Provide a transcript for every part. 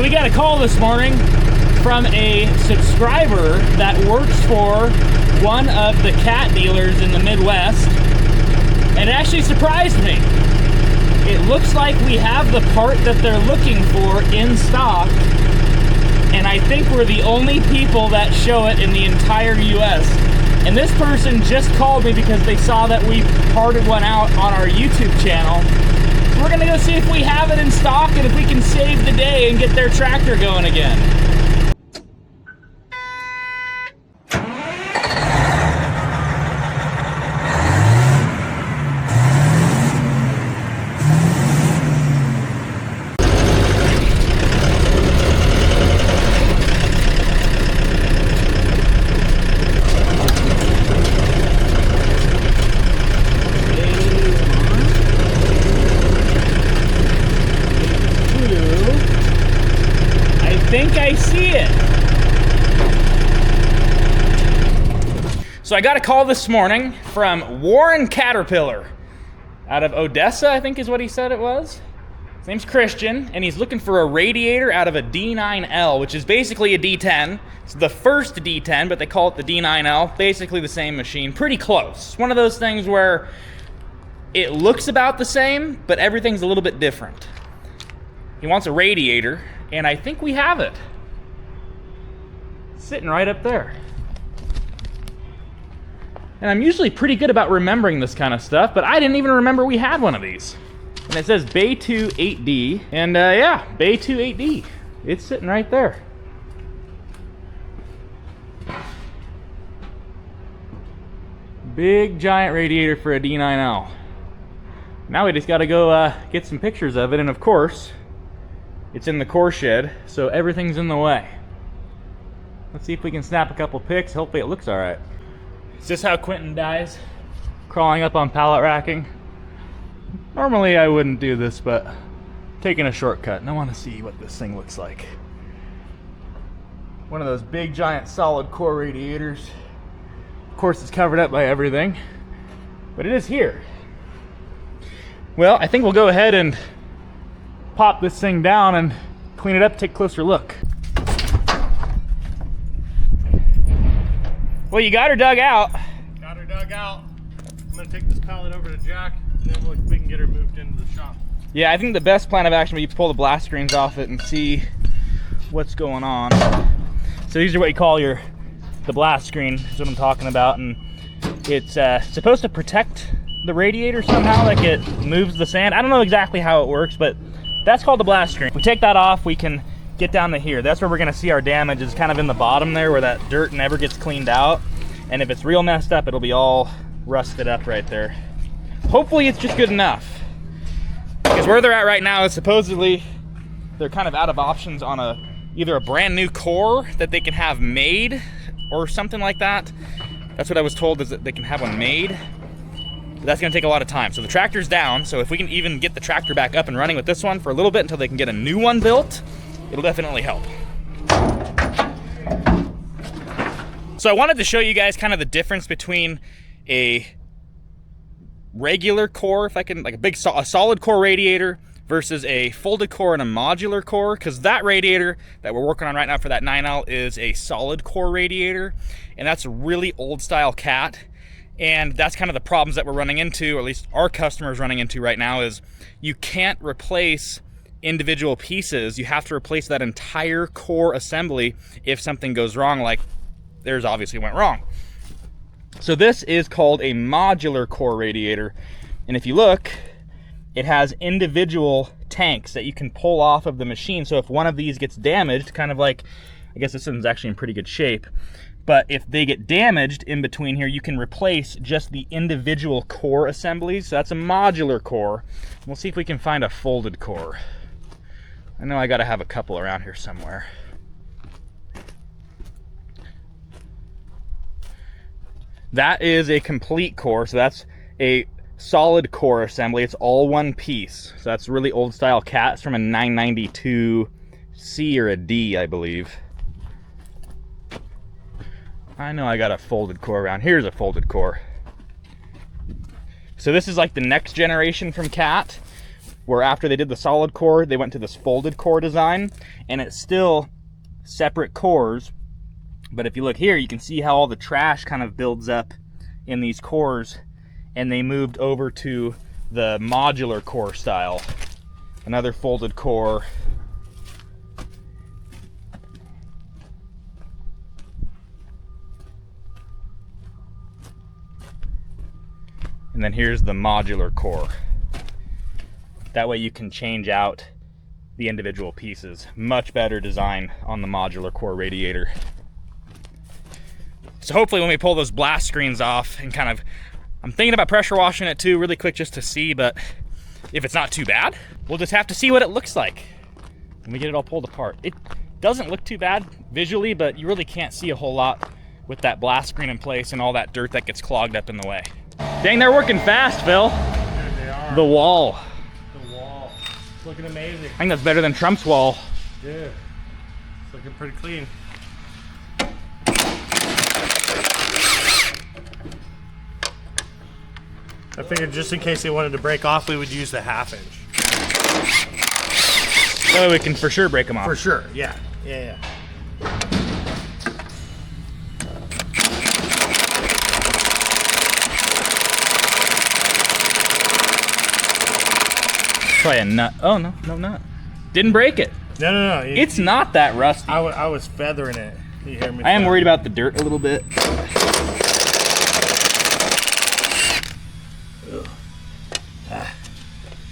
So we got a call this morning from a subscriber that works for one of the cat dealers in the Midwest, and it actually surprised me. It looks like we have the part that they're looking for in stock, and I think we're the only people that show it in the entire US. And this person just called me because they saw that we parted one out on our YouTube channel. So we're gonna go see if we have it in stock and if we can save the day and get their tractor going again. I see it. So I got a call this morning from Warren Caterpillar out of Odessa, I think is what he said it was. His name's Christian, and he's looking for a radiator out of a D9L, which is basically a D10. It's the first D10, but they call it the D9L. Basically the same machine, pretty close. One of those things where it looks about the same, but everything's a little bit different. He wants a radiator, and I think we have it. Sitting right up there. And I'm usually pretty good about remembering this kind of stuff, but I didn't even remember we had one of these. And it says Bay 2 8D, and yeah, Bay 2 8D. It's sitting right there. Big giant radiator for a D9L. Now we just gotta go get some pictures of it, and of course, it's in the core shed, so everything's in the way. Let's see if we can snap a couple pics. Hopefully it looks all right. Is this how Quentin dies? Crawling up on pallet racking? Normally I wouldn't do this, but taking a shortcut, and I want to see what this thing looks like. One of those big giant solid core radiators. Of course it's covered up by everything, but it is here. Well, I think we'll go ahead and pop this thing down and clean it up, take a closer look. Well, you got her dug out. Got her dug out. I'm gonna take this pallet over to Jack, and then we can get her moved into the shop. Yeah, I think the best plan of action would be to pull the blast screens off it and see what's going on. So these are what you call the blast screen, is what I'm talking about, and it's supposed to protect the radiator somehow, like it moves the sand. I don't know exactly how it works, but that's called the blast screen. If we take that off, we can get down to here. That's where we're gonna see our damage, is kind of in the bottom there where that dirt never gets cleaned out. And if it's real messed up, it'll be all rusted up right there. Hopefully it's just good enough. Because where they're at right now is supposedly they're kind of out of options on either a brand new core that they can have made or something like that. That's what I was told, is that they can have one made. But that's gonna take a lot of time. So the tractor's down, so if we can even get the tractor back up and running with this one for a little bit until they can get a new one built, it'll definitely help. So I wanted to show you guys kind of the difference between a regular core, if I can, like a solid core radiator versus a folded core and a modular core, because that radiator that we're working on right now for that 9L is a solid core radiator, and that's a really old style cat. And that's kind of the problems that we're running into, or at least our customers running into right now, is you can't replace individual pieces. You have to replace that entire core assembly if something goes wrong, like theirs obviously went wrong. So this is called a modular core radiator, and if you look, it has individual tanks that you can pull off of the machine. So if one of these gets damaged, kind of like, I guess this one's actually in pretty good shape, but if they get damaged in between here, you can replace just the individual core assemblies. So that's a modular core. We'll see if we can find a folded core. I know I gotta have a couple around here somewhere. That is a complete core, so that's a solid core assembly. It's all one piece. So that's really old style cat. It's from a 992C or a D, I believe. I know I got a folded core around. Here's a folded core. So this is like the next generation from cat, where after they did the solid core, they went to this folded core design, and it's still separate cores. But if you look here, you can see how all the trash kind of builds up in these cores, and they moved over to the modular core style. Another folded core. And then here's the modular core. That way you can change out the individual pieces. Much better design on the modular core radiator. So hopefully when we pull those blast screens off and kind of, I'm thinking about pressure washing it too really quick just to see, but if it's not too bad, we'll just have to see what it looks like when we get it all pulled apart. It doesn't look too bad visually, but you really can't see a whole lot with that blast screen in place and all that dirt that gets clogged up in the way. Dang, they're working fast, Phil. Dude, they are. The wall. The wall. It's looking amazing. I think that's better than Trump's wall. Yeah. It's looking pretty clean. I figured just in case they wanted to break off, we would use the 1/2 inch. That way we can for sure break them off. For sure, yeah. Yeah, yeah. Probably a nut. Oh, no, no nut. Didn't break it. No, no, no. It's not that rusty. I was feathering it. You hear me? I am worried about the dirt a little bit.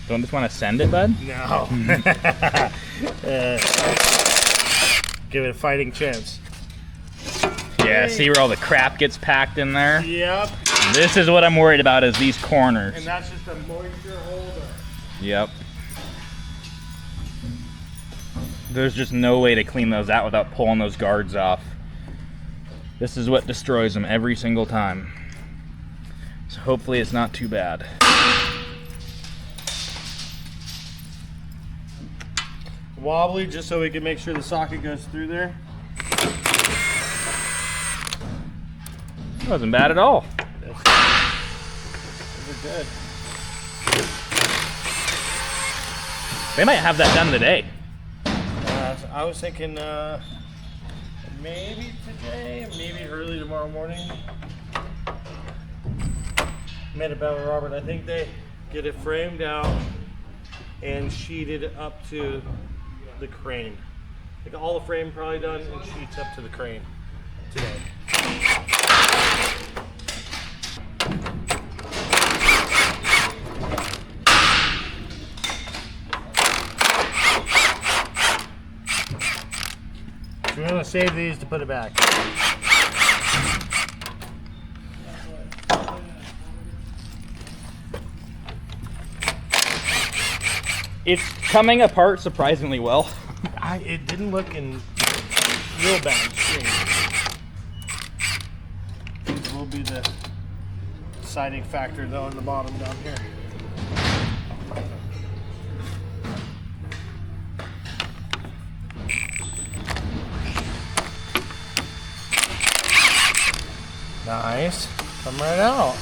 Don't just want to send it, bud? No. Give it a fighting chance. Yeah, see where all the crap gets packed in there? Yep. This is what I'm worried about, is these corners. And that's just a moisture holder. Yep. There's just no way to clean those out without pulling those guards off. This is what destroys them every single time. So hopefully it's not too bad. Wobbly, just so we can make sure the socket goes through there. Wasn't bad at all. Those are good. They might have that done today. I was thinking maybe today, maybe early tomorrow morning. Made a bet with Robert. I think they get it framed out and sheeted up to the crane. I think all the frame probably done and sheets up to the crane today. We're gonna save these to put it back. It's coming apart surprisingly well. It didn't look in real bad shape. It will be the deciding factor though on the bottom down here. Nice. Come right out.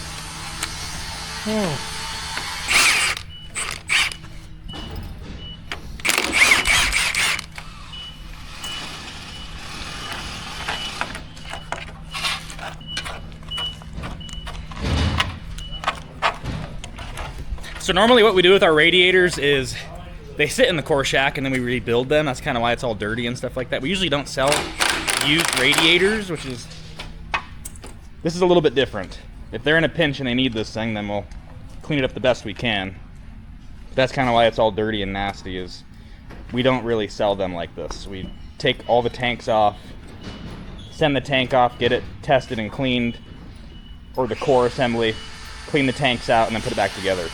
So normally what we do with our radiators is they sit in the core shack and then we rebuild them. That's kind of why it's all dirty and stuff like that. We usually don't sell used radiators, which is, this is a little bit different. If they're in a pinch and they need this thing, then we'll clean it up the best we can. That's kind of why it's all dirty and nasty, is we don't really sell them like this. We take all the tanks off, send the tank off, get it tested and cleaned, or the core assembly, clean the tanks out, and then put it back together.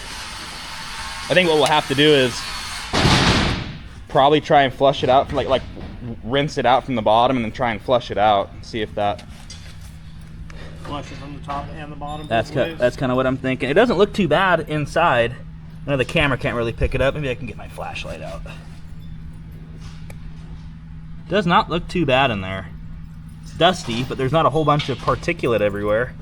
I think what we'll have to do is probably try and flush it out, like rinse it out from the bottom and then try and flush it out, see if that... Flush it from the top and the bottom. That's kind of what I'm thinking. It doesn't look too bad inside. I know the camera can't really pick it up. Maybe I can get my flashlight out. Does not look too bad in there. It's dusty, but there's not a whole bunch of particulate everywhere.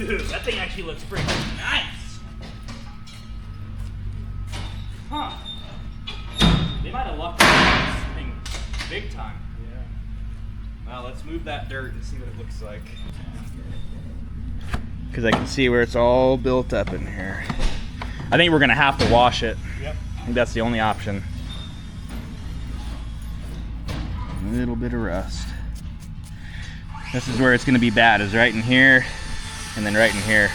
Dude, that thing actually looks pretty nice. Huh. They might have lucked out this thing big time. Yeah. Well, let's move that dirt and see what it looks like. Because I can see where it's all built up in here. I think we're gonna have to wash it. Yep. I think that's the only option. A little bit of rust. This is where it's gonna be bad, is right in here, and then right in here.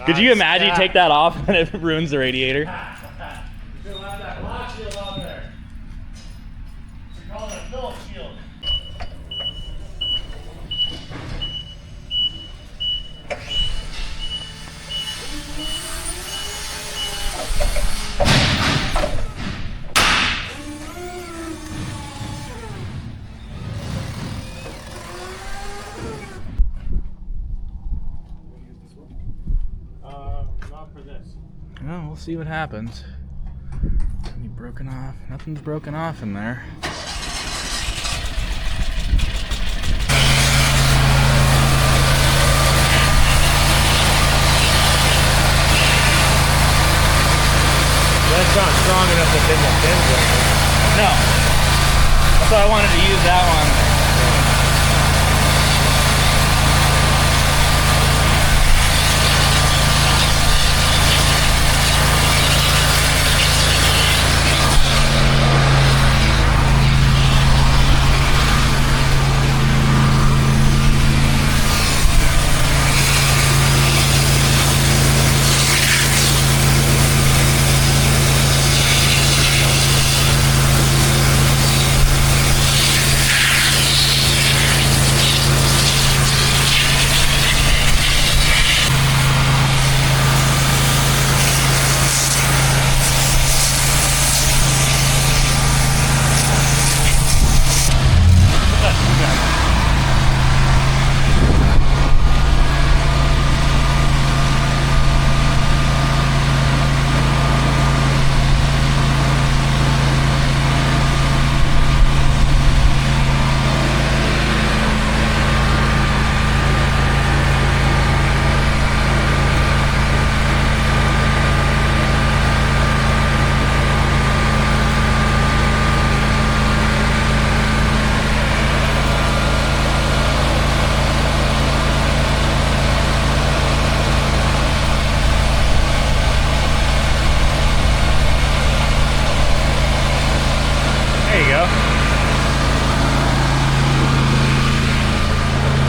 Could you imagine you take that off and it ruins the radiator? You're gonna have that lock shield on there. You're calling it a Phillips shield. Not for this. Well, we'll see what happens. Any broken off? Nothing's broken off in there. That's not strong enough to bend the pins right now. No. That's why I wanted to use that one.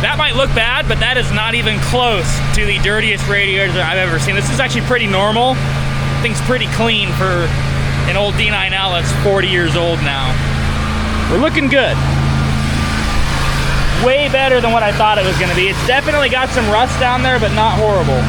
That might look bad, but that is not even close to the dirtiest radiator I've ever seen. This is actually pretty normal. Thing's pretty clean for an old D9L that's 40 years old now. We're looking good. Way better than what I thought it was gonna be. It's definitely got some rust down there, but not horrible.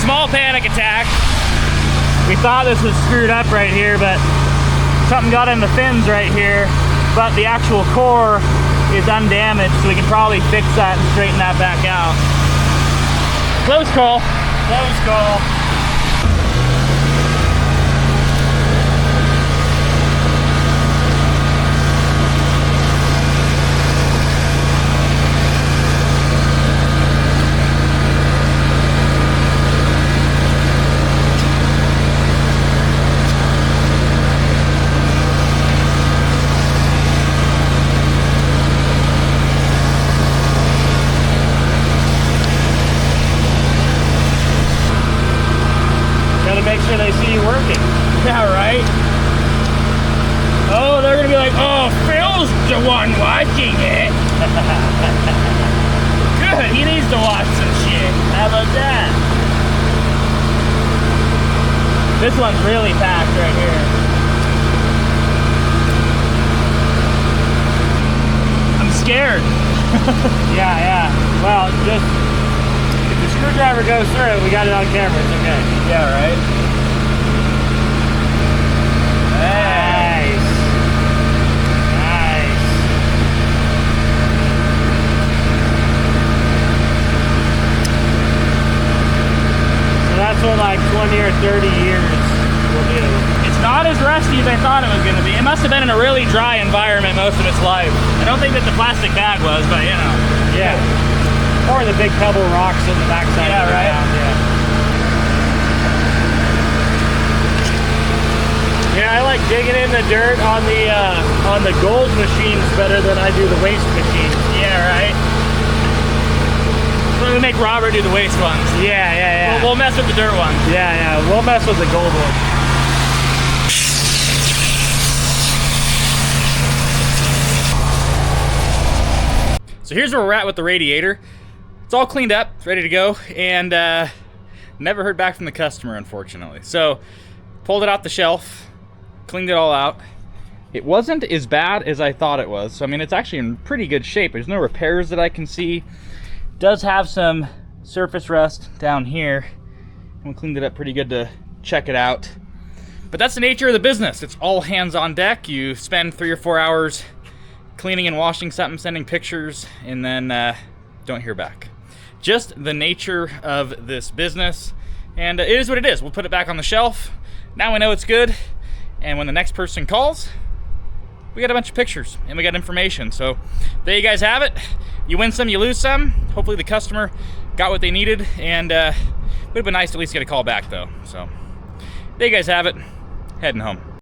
Small panic attack. We thought this was screwed up right here, but something got in the fins right here, but the actual core is undamaged, so we can probably fix that and straighten that back out. Close call. Close call. Make sure they see you working. Yeah, right? Oh, they're gonna be like, oh, Phil's the one watching it. Good, he needs to watch some shit. How about that? This one's really packed right here. I'm scared. Yeah. Well, just if the screwdriver goes through it, we got it on camera. It's okay. Yeah, right? Nice. Nice. So that's what like 20 or 30 years will do. It's not as rusty as I thought it was going to be. It must have been in a really dry environment most of its life. I don't think that the plastic bag was, but you know. Yeah. Or the big pebble rocks in the backside. Yeah, of the right. ground, yeah. Yeah, I like digging in the dirt on the gold machines better than I do the waste machines. Yeah, right. So we make Robert do the waste ones. Yeah. We'll mess with the dirt ones. Yeah. We'll mess with the gold one. So here's where we're at with the radiator. It's all cleaned up, it's ready to go, and never heard back from the customer, unfortunately. So pulled it off the shelf, cleaned it all out. It wasn't as bad as I thought it was. So I mean, it's actually in pretty good shape. There's no repairs that I can see. It does have some surface rust down here, and we cleaned it up pretty good to check it out. But that's the nature of the business. It's all hands on deck. You spend 3 or 4 hours cleaning and washing something, sending pictures, and then don't hear back. Just the nature of this business, and it is what it is. We'll put it back on the shelf. Now we know it's good, and when the next person calls, we got a bunch of pictures and we got information. So there you guys have it. You win some, you lose some. Hopefully the customer got what they needed, and it would have been nice to at least get a call back though. So there you guys have it. Heading home.